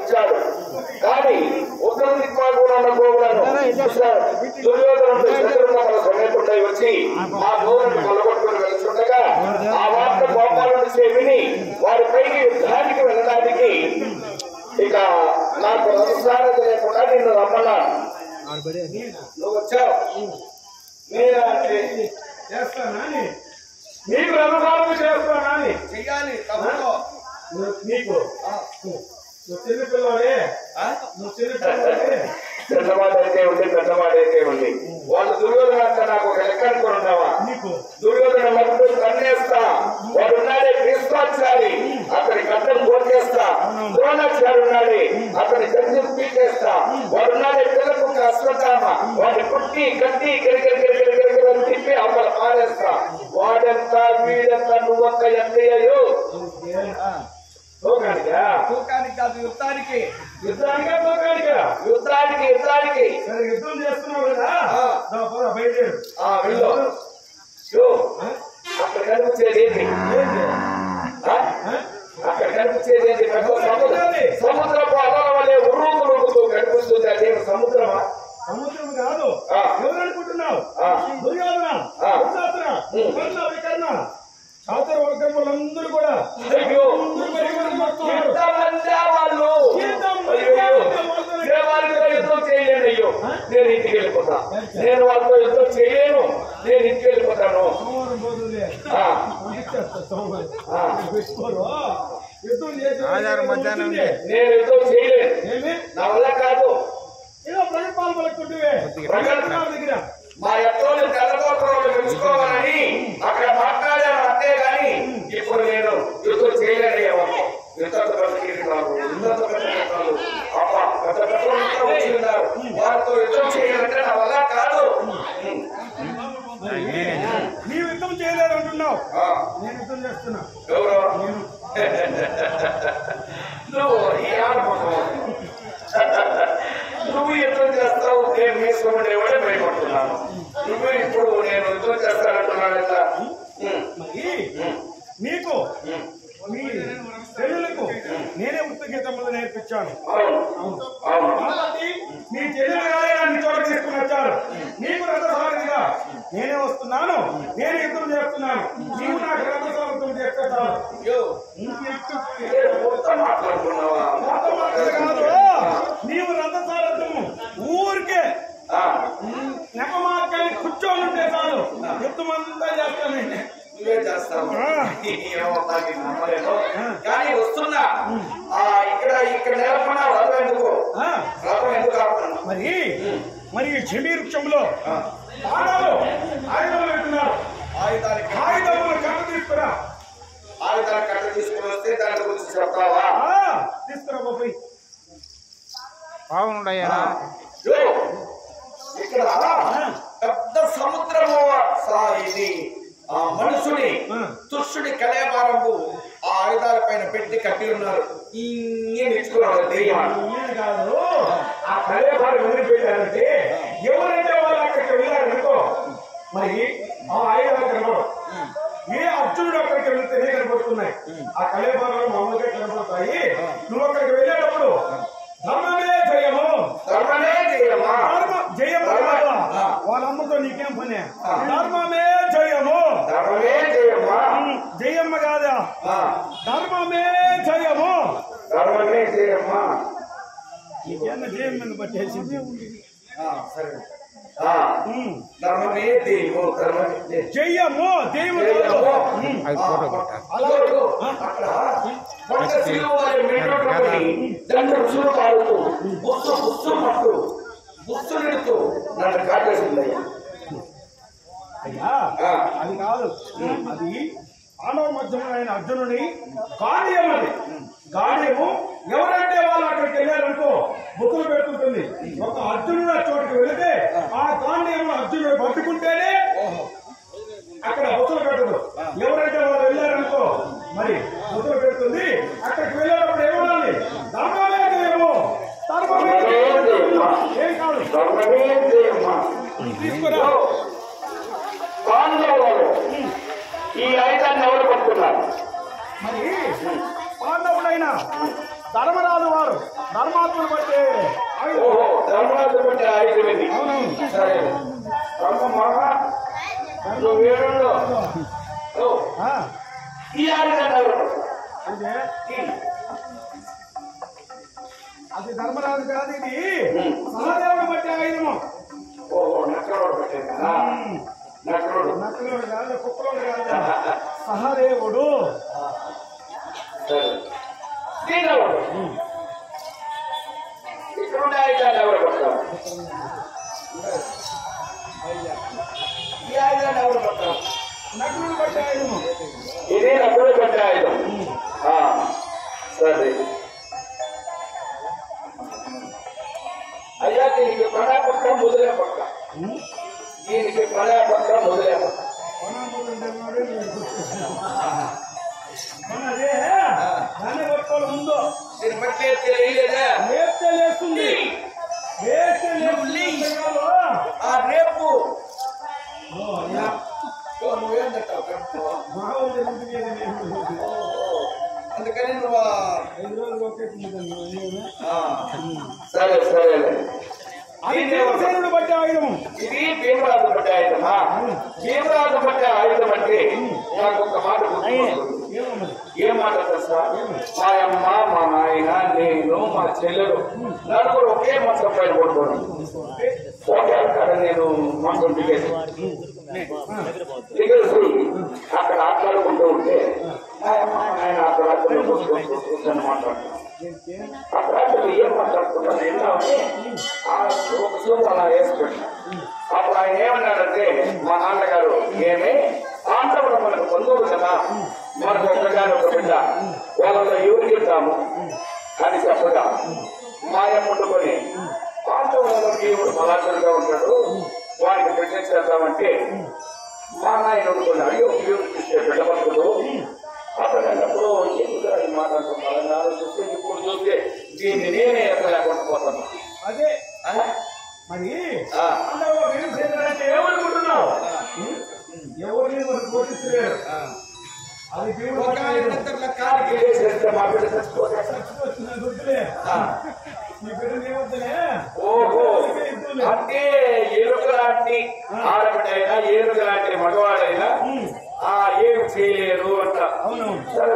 ఇచ్చాడు. కానీ ఉత్తర దిక్మార్గంలో ఉన్న గోవులను దుర్యోధనుడు శత్రుఘ్నుల సమేతుడై వచ్చి ఆ గోవులను కొల్లగొట్టుకుని వెళ్తుండగా ఆ వార్త గోపాలుడి విని వారిపైకి యుద్ధానికి వెళ్ళడానికి ఇక నాకు రథసారథి లేకుండా నిన్ను రమ్మన్నాను. నువ్వు వచ్చావు. చేస్తానా నీకు రథసారథి చేస్తానా చెయ్యాలి నీకు నువ్వు చిన్నపిల్లవాడే నువ్వు చిన్నపిల్లవాడే చిన్నవాడైతే ఉంది పెద్దవాడైతే ఉంది. వాళ్ళు దుర్యోధన నాకు ఒక లెక్క అనుకుంటావా? దుర్యోధన మధ్య కన్నేస్తా వాడున్నాడే కృష్ణాచారి అతని గడ్డం కోర్చేస్తా. ద్రోణాచారి ఉన్నాడే అతని గడ్డం పీకేస్తా. వాడున్నాడే పిల్లకు అశ్వత్థామ వాడిని కుట్టి కట్టి గిరిగిరి తిప్పి అక్కడ పారేస్తా. వాడెంత వీడెంత నువ్వొక్క ఎంతయ్యో యుద్ధానికి యుద్ధం చేస్తున్నావు కదా బయలుదేరు అక్కడ కనిపించేది ఏంటి? అక్కడ కనిపించేది ఏంటి? సముద్రపు అలల వల్లే ఉరుకుతూ కనిపిస్తుంది. అదే సముద్రమా? సముద్రం కాదు. ఎవరు అనుకుంటున్నావు? దుర్యోధన చాతుర వర్గములందరూ కూడా యుద్ధం చేయలేను. అయ్యో నేను ఇంటికి వెళ్ళిపోతా. నేను వాళ్ళతో యుద్ధం చేయలేను. నేను ఇంటికి వెళ్ళిపోతాను. నేను యుద్ధం చేయలేను. నా వల్ల కాదు. మా ఎత్తోని తెల్లబోతులు తెలుసుకోవాలని అక్కడ మాట్లాడాను అంతే గాని ఇప్పుడు నేను యుద్ధం చేయలేనయ్యేవాళ్ళు. యుద్ధం వారితో యుద్ధం చేయాలంటే నా వల్ల కాదు. నీవు యుద్ధం చేయలేదు అంటున్నావు. నేను యుద్ధం చేస్తున్నా. నువ్వు ఈ నువ్వు యుద్ధం చేస్తావు. నేను తీసుకుంటేవాడే భయపడుతున్నాను. నువ్వు ఇప్పుడు నేను యుద్ధం చేస్తానంటున్నాను. నీకు మీ చెల్లెలకు నేనే ఉత్తగీతములు నేర్పించాను. కాబట్టి మీ చెల్లెలు చోట తీసుకుని వచ్చాను. నీకు రథసారథిగా నేనే వస్తున్నాను. నేను యుద్ధం చేస్తున్నాను. నీవు నాకు రథసారథం చేస్తే చాలు. నీవు రథసారథము ఊరికే నెపమార్గాన్ని కూర్చొని ఉంటే చాలు. యుద్ధం అంతా చేస్తానండి. నువ్వే చేస్తావు. కానీ వస్తున్నా ఇక్కడ నిలబడినా రథం ఎందుకు ఆడుతున్నాను? మరి చెమీ వృక్షంలో ఆయుధాలు పెట్టున్నారు. ఆయుధములు కట్ట తీసుకురా. ఆయుధాలు కట్ట తీసుకుని వస్తే దాని గురించి చెప్తావా? తీసుకురా బాబు. బాగున్నాయా? ఇక్కడ పెద్ద సముద్రము ఇది ఆ మనుషుడి తుష్యుడి కళేబారంపు ఆ ఆయుధాల పైన పెట్టి కట్టి ఉన్నారు. నేర్చుకున్నాడు కాదు. ఆ కళేబారం ఎందుకు పెట్టారంటే ఎవరైతే వాళ్ళు అక్కడికి వెళ్ళారనుకో మరి ఆ ఆయుధాలు కనబడవు. ఏ అర్జునుడు అక్కడికి వెళ్తేనే కనబడుతున్నాయి. ఆ కళేబారాలు మామూలుగా కనబడతాయి. నువ్వు అక్కడికి వెళ్ళేటప్పుడు ధర్మమే జయము. ధర్మమే జయమా? జయము వాళ్ళమ్మతో నీకేం పని? ధర్మమే జయము. ధర్మమే జయమా? జయమ్మ కాదా? ధర్మమే జయము. ధర్మమే జయమా? నీకేమన్నా జయం మీద పట్టేసి సరే. ధర్మమే దేవో. జయము దేవుడు. నన్ను కాటేసిందయ్యా. అయ్యా అది కాదు. అది ఆనవ మధ్యమైన అర్జునుని గాంధీయం. అది గాంధీయము. ఎవరంటే వాళ్ళు అక్కడికి వెళ్ళారనుకో బుక్కులు పెట్టుకుంటుంది. ఒక అర్జునుడు చోటుకి వెళితే ఆ గాంధీయం అర్జునుడు పట్టుకుంటేనే అక్కడ బుక్కులు పెట్టదు. ఎవరంటే వాళ్ళు వెళ్ళారనుకో మరి బుక్కులు పెడుతుంది. అక్కడికి వెళ్ళేటప్పుడు ఏమనాలి? ధర్మమే జయము. ధర్మమే ఏం కాదు. తీసుకురా. ఈ ఆయుధాన్ని ఎవరు పట్టుకున్నారు? మరి పాండవులైన ధర్మరాజు వారు అది ధర్మరాజు కాదు, ఇది సహదేవుడు బట్టి ఆయుధము. ఓహో, నక్కలోడు పెట్టేదా? నక్కలోడు కాదు, కుక్కలోడు కాదు, సహదేవుడు. ఇక్కడ ఉండే ఆయుధాన్ని ఎవరు పడతారు? ఈ ఆయుధాన్ని ఎవరు పడతారు? నకులుడు బట్టి ఆయుధము. ఇది నకులుడు బట్టి ఆయుధం. సరే అయ్యా, దీనికి ప్రణాపత్రం మొదలే పక్క, దీనికి ప్రణాపత్రం మొదలే పక్క. అదే దాన్ని పట్టుకోవాలి ముందు. దీన్ని బట్టి తెలియలేదా? లేస్తే లేస్తుంది, లేస్తే రేపు నువ్వేం తట్టావు? అందుకని నువ్వు 5 రోజులు ఒకే. సరే సరేలే. భీమసేనుడు బట్టి ఆయుధము. ఇది భీమరాజు పట్టే ఆయుధమా? భీమరాజు పట్టే ఆయుధం అంటే నాకు ఒక మాట గుర్తుకొస్తుంది. ఏ మాట తెలుసా? మా అమ్మ, మా నాయన, నేను, మా చెల్లెలు నలుగురు ఒకే మంచం పైన పడుకోను. ఒకే అక్కడ నేను మంచం దిగేసి అక్కడ ఆటలాడుకుంటూ ఉంటే మా అమ్మ, మా నాయన అక్కడ కూర్చొని మాట్లాడుతున్నాను. అక్కడ ఏం మాట్లాడుతున్నాను ఏంటంటే ఒక చూపు అలా వేసుకుంటున్నాను. అప్పుడు ఆయన ఏమన్నాడంటే, మా నాన్నగారు ఏమి పాండవులు మనకు బంధువులు కదా, మనకు ఒకగాని ఒక బిడ్డ, వాళ్ళలో ఎవరికి ఇద్దాము అని చెప్పగా మాయం వండుకొని పాండవులలో దేవుడు బలాచుడుగా ఉంటాడు, వారికి పెట్టేసేద్దామంటే మా నాయన వండుకొని అయ్యో దేవుడికి ఇస్తే బిడ్డ బతుకుడు అతడప్పుడు ఎందుకు అది మాట్లాడుతున్నాను ఆలోచిస్తే ఇప్పుడు చూస్తే దీన్ని నేనే ఎక్కడ లేకుండా పోతాను. అదే మరి ఏమనుకుంటున్నావు? ఎవరిని మనకు పోషించలేరు. అది కాలికి వేసేస్తే మా బిడ్డ గుర్తులే, మీ బిడ్డలు ఏమవుతానే. ఓహో, అంటే ఏనుగు లాంటి ఆడబిడ్డైనా ఏనుగు లాంటి మగవాడైనా ఏమి చేయలేరు అంట. అవునవును. సరే